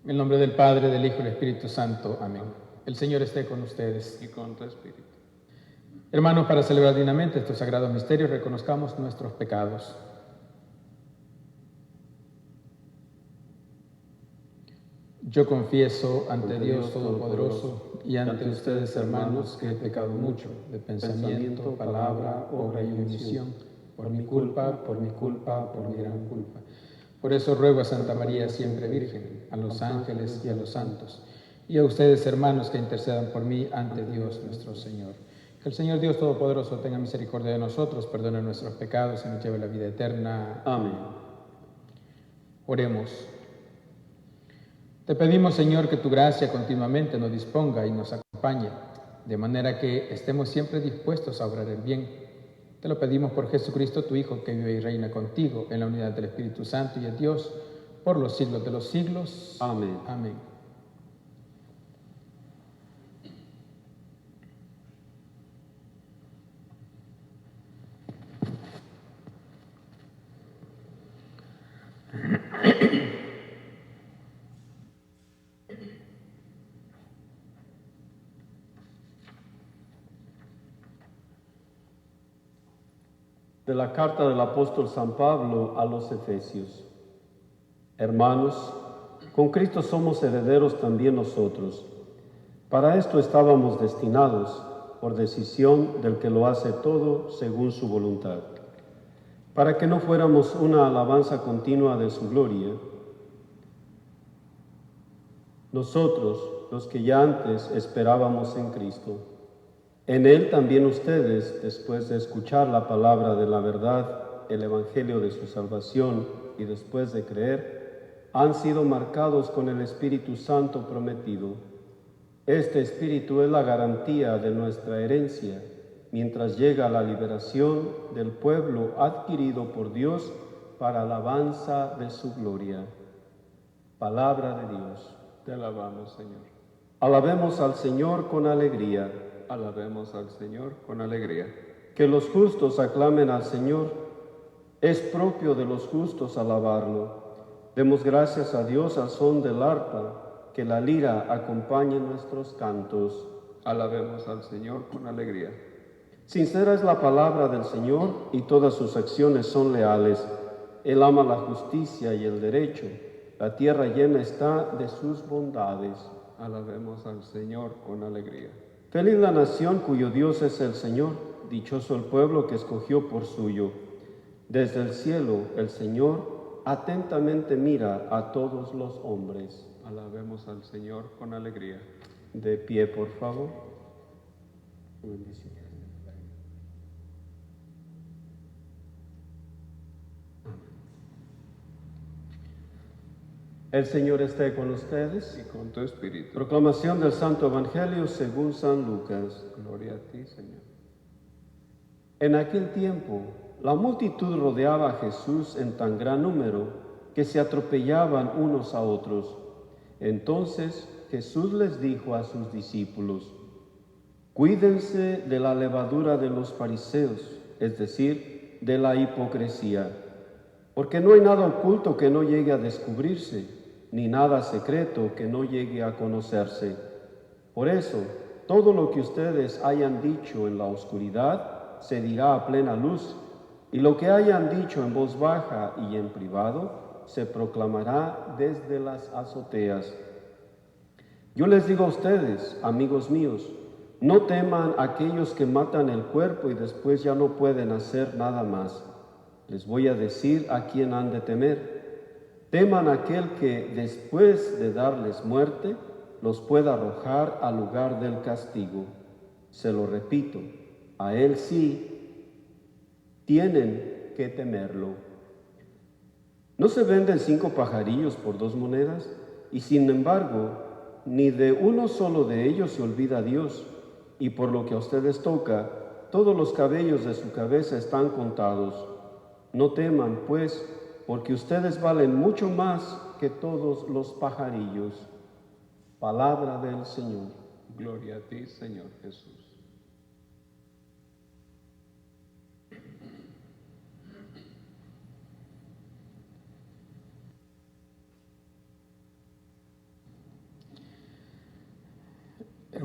En el nombre del Padre, del Hijo y del Espíritu Santo. Amén. El Señor esté con ustedes. Y con tu espíritu. Hermanos, para celebrar dignamente estos sagrados misterios, reconozcamos nuestros pecados. Yo confieso ante Dios Todopoderoso y ante ustedes, hermanos, que he pecado mucho de pensamiento, palabra, obra y omisión, por mi culpa, por mi gran culpa. Por eso ruego a Santa María, siempre Virgen, a los ángeles y a los santos, y a ustedes, hermanos, que intercedan por mí ante Dios nuestro Señor. Que el Señor Dios Todopoderoso tenga misericordia de nosotros, perdone nuestros pecados y nos lleve a la vida eterna. Amén. Oremos. Te pedimos, Señor, que tu gracia continuamente nos disponga y nos acompañe, de manera que estemos siempre dispuestos a obrar el bien. Te lo pedimos por Jesucristo, tu Hijo, que vive y reina contigo en la unidad del Espíritu Santo y es Dios por los siglos de los siglos. Amén. Amén. De la carta del apóstol San Pablo a los Efesios. Hermanos, con Cristo somos herederos también nosotros. Para esto estábamos destinados, por decisión del que lo hace todo según su voluntad, para que no fuéramos una alabanza continua de su gloria. Nosotros, los que ya antes esperábamos en Cristo, en Él también ustedes, después de escuchar la palabra de la verdad, el Evangelio de su salvación, y después de creer, han sido marcados con el Espíritu Santo prometido. Este Espíritu es la garantía de nuestra herencia, mientras llega la liberación del pueblo adquirido por Dios para alabanza de su gloria. Palabra de Dios. Te alabamos, Señor. Alabemos al Señor con alegría. Alabemos al Señor con alegría. Que los justos aclamen al Señor. Es propio de los justos alabarlo. Demos gracias a Dios al son del arpa, que la lira acompañe nuestros cantos. Alabemos al Señor con alegría. Sincera es la palabra del Señor y todas sus acciones son leales. Él ama la justicia y el derecho. La tierra llena está de sus bondades. Alabemos al Señor con alegría. Feliz la nación cuyo Dios es el Señor, dichoso el pueblo que escogió por suyo. Desde el cielo el Señor atentamente mira a todos los hombres. Alabemos al Señor con alegría. De pie, por favor. Bendición. El Señor esté con ustedes. Y con tu espíritu. Proclamación del Santo Evangelio según San Lucas. Gloria a ti, Señor. En aquel tiempo, la multitud rodeaba a Jesús en tan gran número que se atropellaban unos a otros. Entonces Jesús les dijo a sus discípulos: cuídense de la levadura de los fariseos, es decir, de la hipocresía, porque no hay nada oculto que no llegue a descubrirse, ni nada secreto que no llegue a conocerse. Por eso, todo lo que ustedes hayan dicho en la oscuridad se dirá a plena luz, y lo que hayan dicho en voz baja y en privado se proclamará desde las azoteas. Yo les digo a ustedes, amigos míos, no teman a aquellos que matan el cuerpo y después ya no pueden hacer nada más. Les voy a decir a quién han de temer. Teman a aquel que, después de darles muerte, los pueda arrojar al lugar del castigo. Se lo repito, a él sí tienen que temerlo. ¿No se venden 5 pajarillos por 2 monedas? Y sin embargo, ni de uno solo de ellos se olvida Dios. Y por lo que a ustedes toca, todos los cabellos de su cabeza están contados. No teman, pues, porque ustedes valen mucho más que todos los pajarillos. Palabra del Señor. Gloria a ti, Señor Jesús.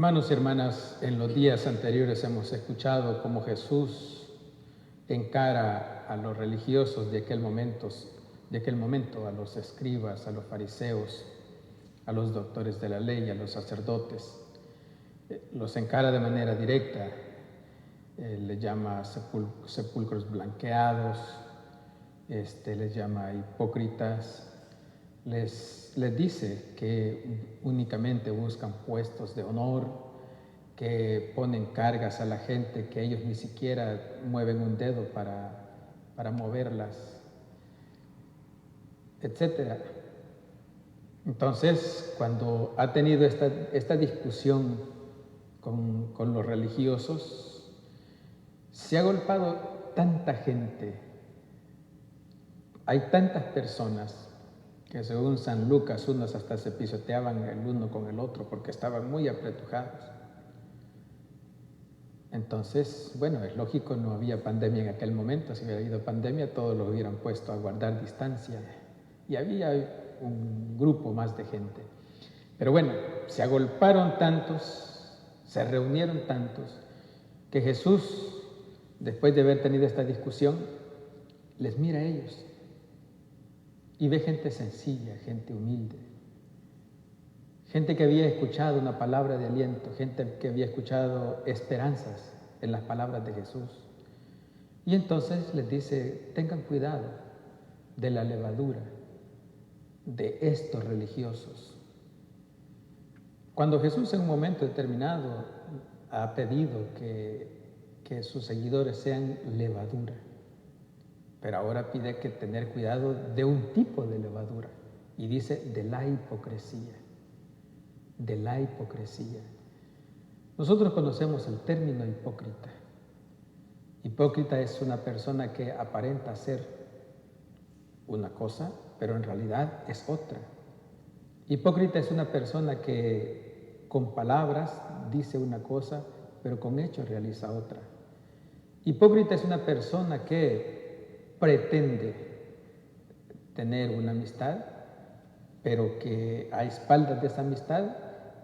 Hermanos y hermanas, en los días anteriores hemos escuchado cómo Jesús encara a los religiosos de aquel momento, a los escribas, a los fariseos, a los doctores de la ley, a los sacerdotes. Los encara de manera directa, les llama sepulcros blanqueados, les llama hipócritas, les dice que únicamente buscan puestos de honor, que ponen cargas a la gente, que ellos ni siquiera mueven un dedo para moverlas, etc. Entonces, cuando ha tenido esta discusión con los religiosos, se ha agolpado tanta gente, hay tantas personas que según San Lucas, unos hasta se pisoteaban el uno con el otro porque estaban muy apretujados. Entonces, bueno, es lógico, no había pandemia en aquel momento. Si hubiera habido pandemia, todos los hubieran puesto a guardar distancia. Y había un grupo más de gente. Pero bueno, se agolparon tantos, se reunieron tantos, que Jesús, después de haber tenido esta discusión, les mira a ellos y ve gente sencilla, gente humilde, gente que había escuchado una palabra de aliento, gente que había escuchado esperanzas en las palabras de Jesús. Y entonces les dice, tengan cuidado de la levadura de estos religiosos. Cuando Jesús en un momento determinado ha pedido que sus seguidores sean levadura, pero ahora pide que tener cuidado de un tipo de levadura, y dice de la hipocresía, de la hipocresía. Nosotros conocemos el término hipócrita. Hipócrita es una persona que aparenta ser una cosa, pero en realidad es otra. Hipócrita es una persona que con palabras dice una cosa, pero con hechos realiza otra. Hipócrita es una persona que pretende tener una amistad, pero que a espaldas de esa amistad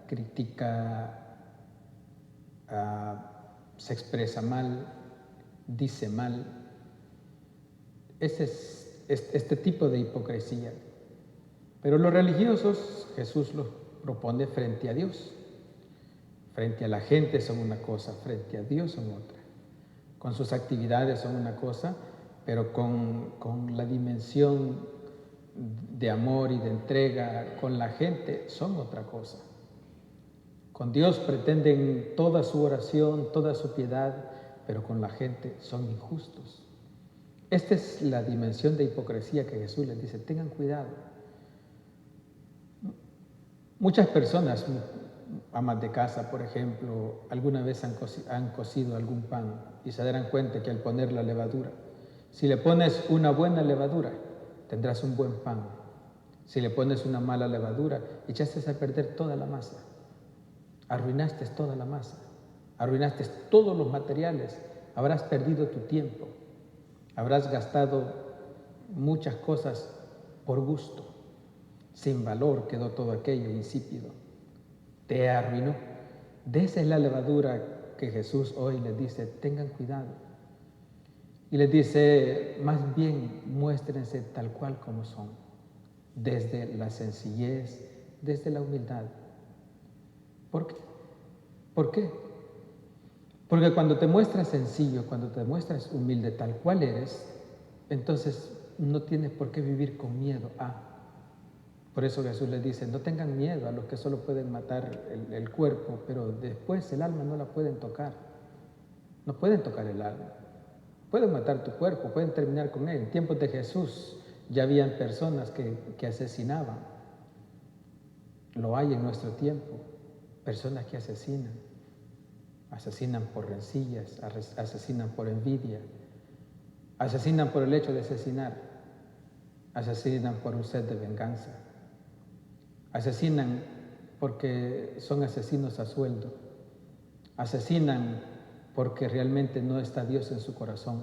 critica, se expresa mal, dice mal. Ese es este tipo de hipocresía. Pero los religiosos, Jesús los propone frente a Dios. Frente a la gente son una cosa, frente a Dios son otra. Con sus actividades son una cosa, pero con la dimensión de amor y de entrega con la gente son otra cosa. Con Dios pretenden toda su oración, toda su piedad, pero con la gente son injustos. Esta es la dimensión de hipocresía que Jesús les dice, tengan cuidado. Muchas personas, amas de casa, por ejemplo, alguna vez han cocido algún pan y se darán cuenta que al poner la levadura, si le pones una buena levadura, tendrás un buen pan. Si le pones una mala levadura, echaste a perder toda la masa. Arruinaste toda la masa. Arruinaste todos los materiales. Habrás perdido tu tiempo. Habrás gastado muchas cosas por gusto. Sin valor quedó todo aquello insípido. Te arruinó. De esa es la levadura que Jesús hoy les dice, tengan cuidado. Y les dice, más bien muéstrense tal cual como son, desde la sencillez, desde la humildad. ¿Por qué? ¿Por qué? Porque cuando te muestras sencillo, cuando te muestras humilde tal cual eres, entonces no tienes por qué vivir con miedo a. Por eso Jesús les dice, no tengan miedo a los que solo pueden matar el cuerpo, pero después el alma no la pueden tocar. No pueden tocar el alma. Pueden matar tu cuerpo, pueden terminar con él. En tiempos de Jesús ya habían personas que asesinaban. Lo hay en nuestro tiempo. Personas que asesinan. Asesinan por rencillas, asesinan por envidia. Asesinan por el hecho de asesinar. Asesinan por un sed de venganza. Asesinan porque son asesinos a sueldo. Asesinan porque realmente no está Dios en su corazón.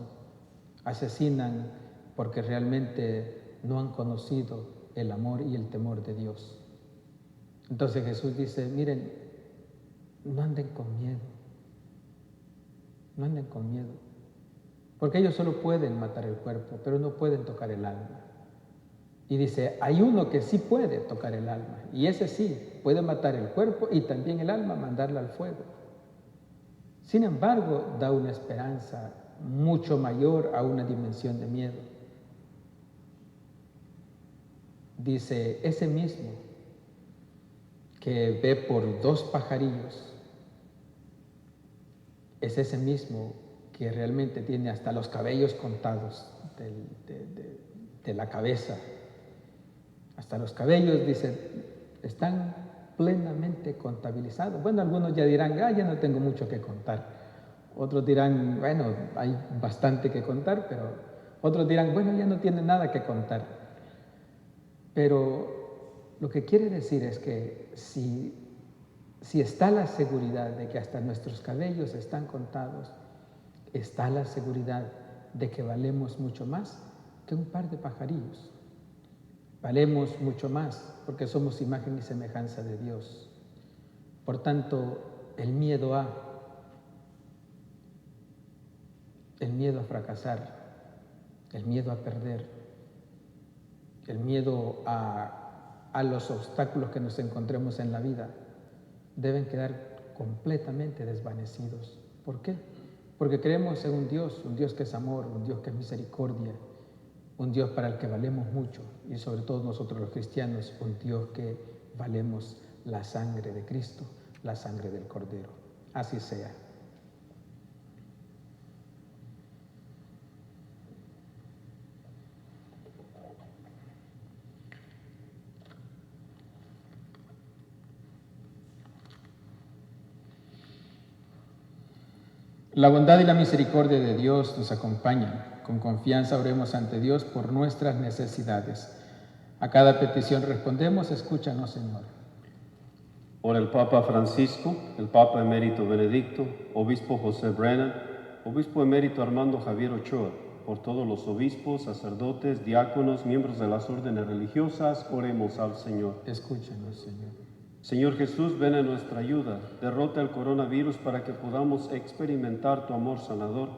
Asesinan porque realmente no han conocido el amor y el temor de Dios. Entonces Jesús dice, miren, no anden con miedo. No anden con miedo. Porque ellos solo pueden matar el cuerpo, pero no pueden tocar el alma. Y dice, hay uno que sí puede tocar el alma, y ese sí puede matar el cuerpo y también el alma, mandarla al fuego. Sin embargo, da una esperanza mucho mayor a una dimensión de miedo. Dice, ese mismo que ve por 2 pajarillos, es ese mismo que realmente tiene hasta los cabellos contados de la cabeza. Hasta los cabellos, dice, están plenamente contabilizados. Bueno, algunos ya dirán, ya no tengo mucho que contar. Otros dirán, bueno, hay bastante que contar, pero otros dirán, bueno, ya no tiene nada que contar. Pero lo que quiere decir es que si está la seguridad de que hasta nuestros cabellos están contados, está la seguridad de que valemos mucho más que un par de pajarillos. Valemos mucho más porque somos imagen y semejanza de Dios. Por tanto, el miedo a fracasar, el miedo a perder, el miedo a los obstáculos que nos encontremos en la vida, deben quedar completamente desvanecidos. ¿Por qué? Porque creemos en un Dios que es amor, un Dios que es misericordia, un Dios para el que valemos mucho, y sobre todo nosotros los cristianos, un Dios que valemos la sangre de Cristo, la sangre del Cordero. Así sea. La bondad y la misericordia de Dios nos acompañan. Con confianza oremos ante Dios por nuestras necesidades. A cada petición respondemos, escúchanos, Señor. Por el Papa Francisco, el Papa Emérito Benedicto, Obispo José Brennan, Obispo Emérito Armando Javier Ochoa, por todos los obispos, sacerdotes, diáconos, miembros de las órdenes religiosas, oremos al Señor. Escúchanos, Señor. Señor Jesús, ven en nuestra ayuda, derrota el coronavirus para que podamos experimentar tu amor sanador.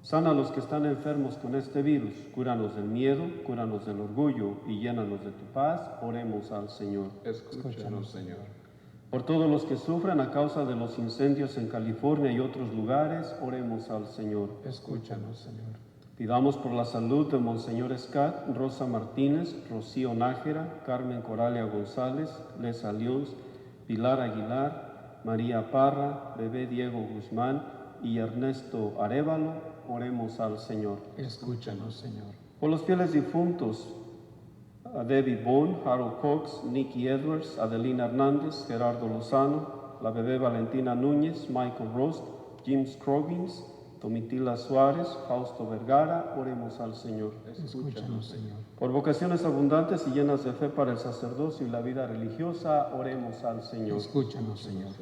Sana a los que están enfermos con este virus, cúranos del miedo, cúranos del orgullo y llénanos de tu paz. Oremos al Señor. Escúchanos, Señor. Por todos los que sufren a causa de los incendios en California y otros lugares, oremos al Señor. Escúchanos, Señor. Pidamos por la salud de Monseñor Scott, Rosa Martínez, Rocío Nájera, Carmen Coralia González, Lesa Lyons, Pilar Aguilar, María Parra, Bebé Diego Guzmán y Ernesto Arévalo. Oremos al Señor. Escúchanos, Señor. Por los fieles difuntos, a Debbie Bond, Harold Cox, Nicky Edwards, Adelina Hernández, Gerardo Lozano, la bebé Valentina Núñez, Michael Rost, Jim Scroggins, Tomitila Suárez, Fausto Vergara, oremos al Señor. Escúchanos, Señor. Por vocaciones abundantes y llenas de fe para el sacerdocio y la vida religiosa, oremos al Señor. Escúchanos, Señor.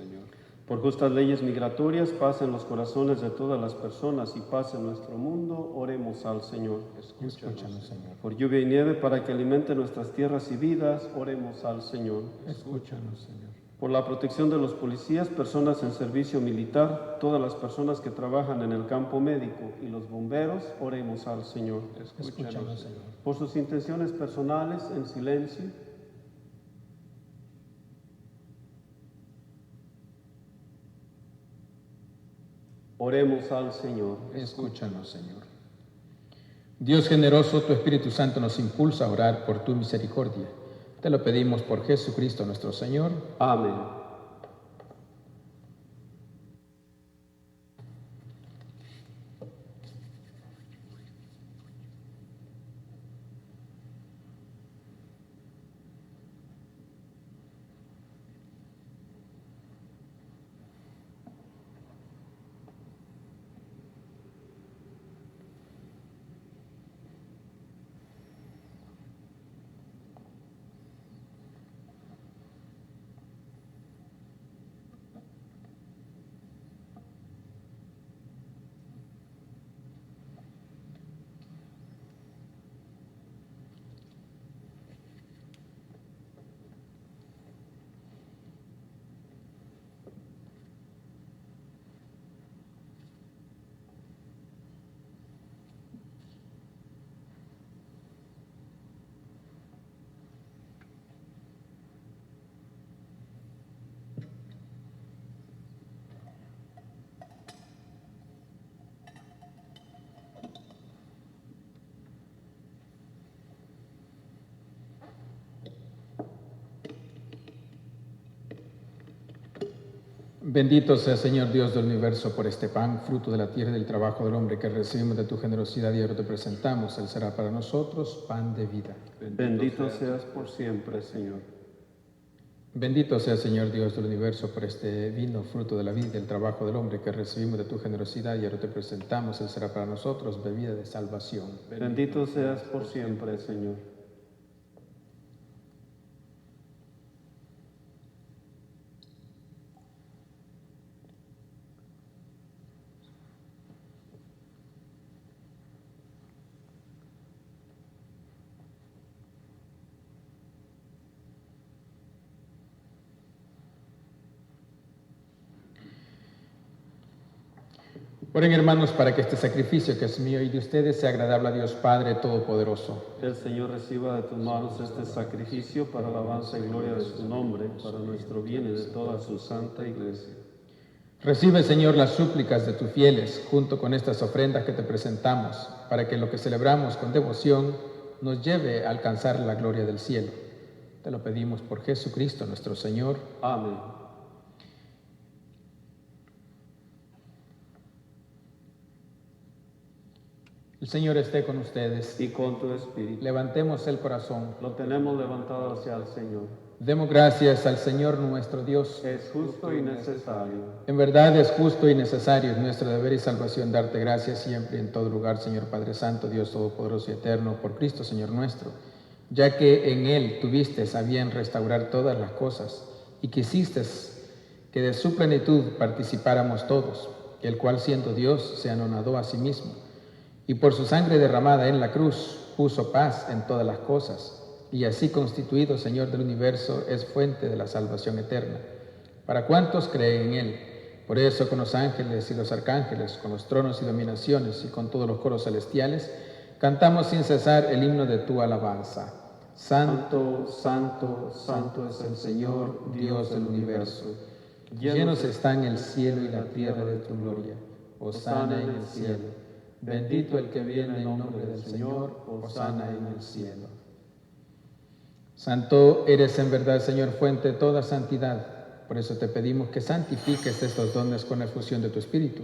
Por justas leyes migratorias, paz en los corazones de todas las personas y paz en nuestro mundo, oremos al Señor. Escúchanos, Señor. Por lluvia y nieve para que alimente nuestras tierras y vidas, oremos al Señor. Escúchanos, Señor. Por la protección de los policías, personas en servicio militar, todas las personas que trabajan en el campo médico y los bomberos, oremos al Señor. Escúchanos, Señor. Por sus intenciones personales, en silencio. Oremos al Señor. Escúchanos, Señor. Dios generoso, tu Espíritu Santo nos impulsa a orar por tu misericordia. Te lo pedimos por Jesucristo nuestro Señor. Amén. Bendito sea, Señor Dios del universo, por este pan, fruto de la tierra y del trabajo del hombre que recibimos de tu generosidad y ahora te presentamos. Él será para nosotros pan de vida. Bendito seas por siempre, Señor. Bendito sea, Señor Dios del universo, por este vino, fruto de la vida y del trabajo del hombre que recibimos de tu generosidad y ahora te presentamos. Él será para nosotros bebida de salvación. Bendito seas por siempre, Señor. Oren, hermanos, para que este sacrificio que es mío y de ustedes sea agradable a Dios Padre Todopoderoso. El Señor reciba de tus manos este sacrificio para alabanza y gloria de su nombre, para nuestro bien y de toda su santa iglesia. Recibe, Señor, las súplicas de tus fieles, junto con estas ofrendas que te presentamos, para que lo que celebramos con devoción nos lleve a alcanzar la gloria del cielo. Te lo pedimos por Jesucristo nuestro Señor. Amén. El Señor esté con ustedes. Y con tu espíritu. Levantemos el corazón. Lo tenemos levantado hacia el Señor. Demos gracias al Señor nuestro Dios. Es justo y necesario. En verdad es justo y necesario, es nuestro deber y salvación darte gracias siempre y en todo lugar, Señor Padre Santo, Dios Todopoderoso y Eterno, por Cristo, Señor nuestro, ya que en Él tuviste a bien restaurar todas las cosas y quisiste que de su plenitud participáramos todos, el cual siendo Dios se anonadó a sí mismo y por su sangre derramada en la cruz puso paz en todas las cosas, y así constituido Señor del universo es fuente de la salvación eterna. Para cuantos creen en Él, por eso con los ángeles y los arcángeles, con los tronos y dominaciones y con todos los coros celestiales, cantamos sin cesar el himno de tu alabanza. Santo, santo, santo es el Señor, Dios del universo. Llenos están el cielo y la tierra de tu gloria. Hosana en el cielo. Bendito el que viene en nombre del Señor, hosana en el cielo. Santo eres en verdad, Señor, fuente de toda santidad. Por eso te pedimos que santifiques estos dones con la efusión de tu Espíritu,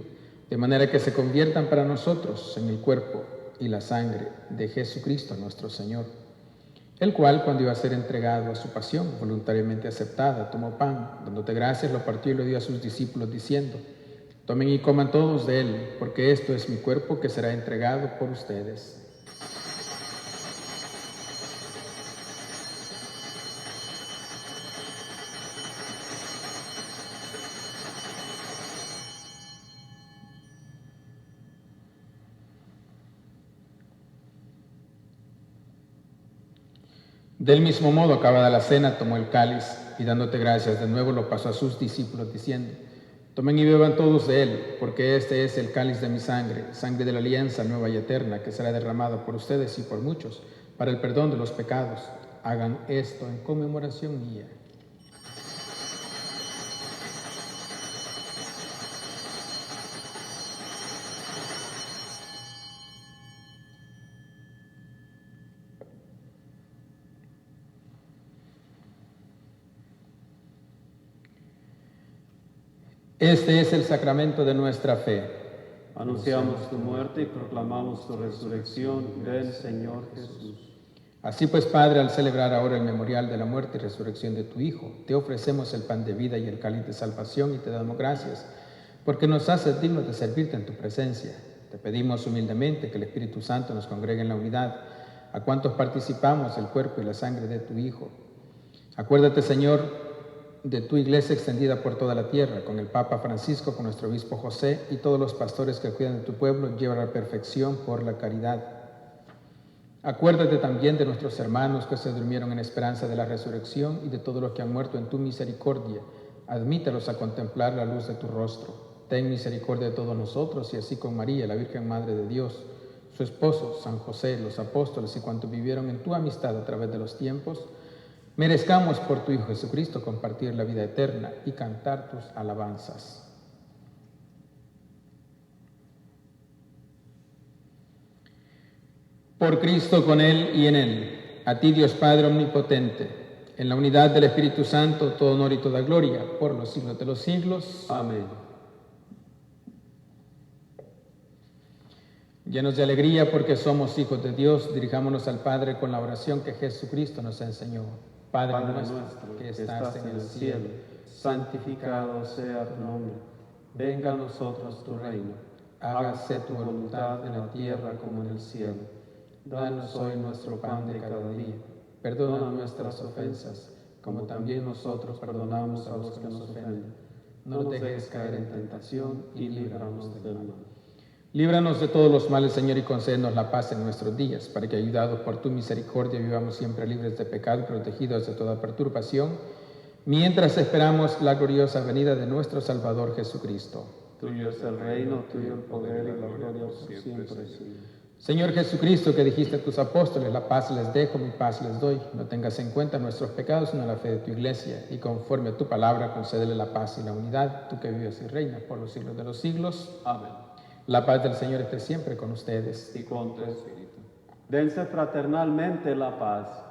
de manera que se conviertan para nosotros en el cuerpo y la sangre de Jesucristo nuestro Señor, el cual, cuando iba a ser entregado a su pasión voluntariamente aceptada, tomó pan, dándote gracias, lo partió y lo dio a sus discípulos, diciendo: tomen y coman todos de él, porque esto es mi cuerpo que será entregado por ustedes. Del mismo modo, acabada la cena, tomó el cáliz y dándote gracias de nuevo lo pasó a sus discípulos, diciendo: tomen y beban todos de él, porque este es el cáliz de mi sangre, sangre de la alianza nueva y eterna, que será derramada por ustedes y por muchos, para el perdón de los pecados. Hagan esto en conmemoración mía. Este es el sacramento de nuestra fe. Anunciamos tu muerte y proclamamos tu resurrección. Ven, Señor Jesús. Así pues, Padre, al celebrar ahora el memorial de la muerte y resurrección de tu Hijo, te ofrecemos el pan de vida y el cáliz de salvación y te damos gracias, porque nos haces dignos de servirte en tu presencia. Te pedimos humildemente que el Espíritu Santo nos congregue en la unidad, a cuantos participamos del cuerpo y la sangre de tu Hijo. Acuérdate, Señor, de tu iglesia extendida por toda la tierra, con el Papa Francisco, con nuestro obispo José y todos los pastores que cuidan de tu pueblo, lleva a la perfección por la caridad. Acuérdate también de nuestros hermanos que se durmieron en esperanza de la resurrección y de todos los que han muerto en tu misericordia. Admítelos a contemplar la luz de tu rostro. Ten misericordia de todos nosotros y así con María, la Virgen Madre de Dios, su esposo, San José, los apóstoles y cuantos vivieron en tu amistad a través de los tiempos, merezcamos por tu Hijo Jesucristo compartir la vida eterna y cantar tus alabanzas. Por Cristo, con Él y en Él, a ti Dios Padre Omnipotente, en la unidad del Espíritu Santo, todo honor y toda gloria, por los siglos de los siglos. Amén. Llenos de alegría porque somos hijos de Dios, dirijámonos al Padre con la oración que Jesucristo nos enseñó. Padre nuestro que estás en el cielo, santificado sea tu nombre. Venga a nosotros tu reino. Hágase tu voluntad en la tierra como en el cielo. Danos hoy nuestro pan de cada día. Perdona nuestras ofensas, como también nosotros perdonamos a los que nos ofenden. No nos dejes caer en tentación y líbranos del mal. Líbranos de todos los males, Señor, y concédenos la paz en nuestros días, para que, ayudados por tu misericordia, vivamos siempre libres de pecado y protegidos de toda perturbación, mientras esperamos la gloriosa venida de nuestro Salvador Jesucristo. Tuyo es el reino, tuyo el poder y la gloria por siempre, Señor. Señor Jesucristo, que dijiste a tus apóstoles, la paz les dejo, mi paz les doy. No tengas en cuenta nuestros pecados, sino la fe de tu iglesia, y conforme a tu palabra, concédele la paz y la unidad, tú que vives y reinas por los siglos de los siglos. Amén. La paz del Señor esté siempre con ustedes. Y con tu espíritu. Dense fraternalmente la paz.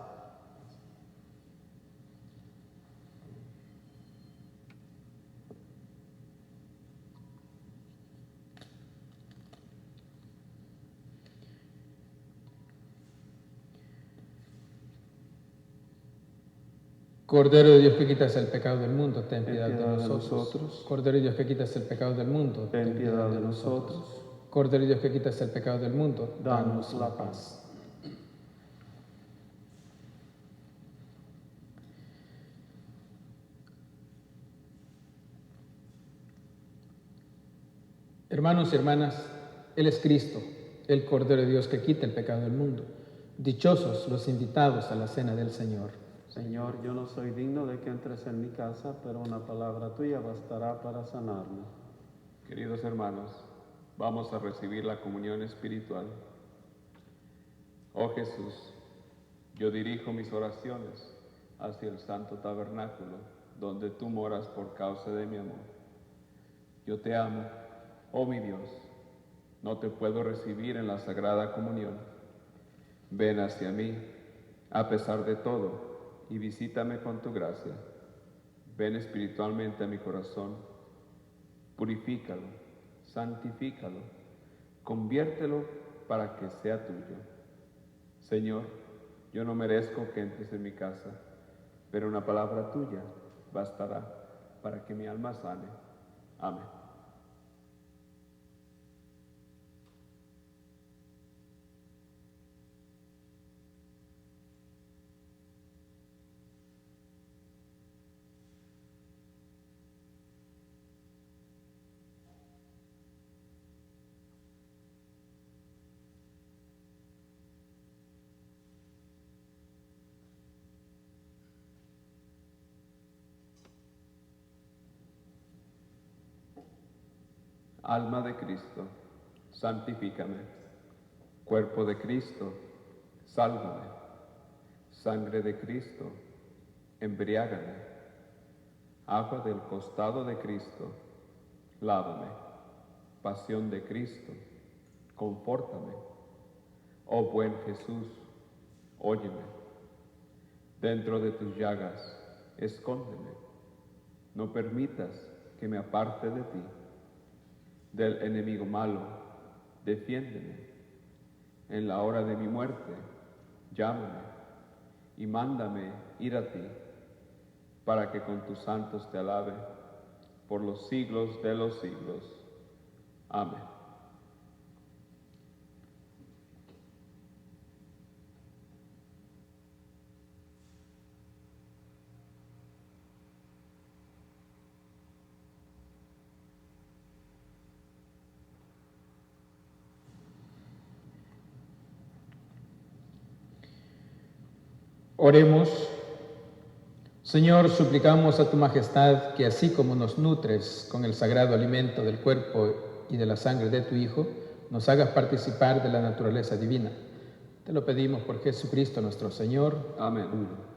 Cordero de Dios que quitas el pecado del mundo, ten piedad de nosotros. Cordero de Dios que quitas el pecado del mundo, Ten piedad de nosotros. Cordero de Dios que quitas el pecado del mundo, danos la paz. Hermanos y hermanas, Él es Cristo, el Cordero de Dios que quita el pecado del mundo. Dichosos los invitados a la cena del Señor. Señor, yo no soy digno de que entres en mi casa, pero una palabra tuya bastará para sanarme. Queridos hermanos, vamos a recibir la comunión espiritual. Oh Jesús, yo dirijo mis oraciones hacia el santo tabernáculo, donde tú moras por causa de mi amor. Yo te amo, oh mi Dios, no te puedo recibir en la sagrada comunión. Ven hacia mí, a pesar de todo, y visítame con tu gracia. Ven espiritualmente a mi corazón, purifícalo, santifícalo, conviértelo para que sea tuyo. Señor, yo no merezco que entres en mi casa, pero una palabra tuya bastará para que mi alma sane. Amén. Alma de Cristo, santifícame. Cuerpo de Cristo, sálvame. Sangre de Cristo, embriágame. Agua del costado de Cristo, lávame. Pasión de Cristo, confórtame. Oh buen Jesús, óyeme. Dentro de tus llagas, escóndeme. No permitas que me aparte de ti. Del enemigo malo, defiéndeme. En la hora de mi muerte, llámame y mándame ir a ti, para que con tus santos te alabe por los siglos de los siglos. Amén. Oremos. Señor, suplicamos a tu majestad que así como nos nutres con el sagrado alimento del cuerpo y de la sangre de tu Hijo, nos hagas participar de la naturaleza divina. Te lo pedimos por Jesucristo nuestro Señor. Amén.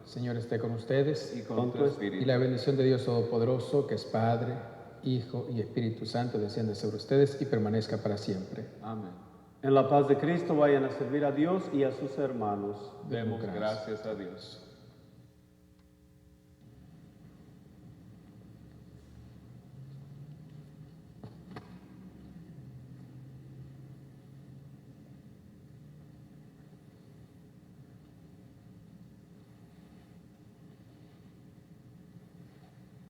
Señor, esté con ustedes. Y con tu espíritu. Y la bendición de Dios Todopoderoso, que es Padre, Hijo y Espíritu Santo, descienda sobre ustedes y permanezca para siempre. Amén. En la paz de Cristo vayan a servir a Dios y a sus hermanos. Demos gracias a Dios.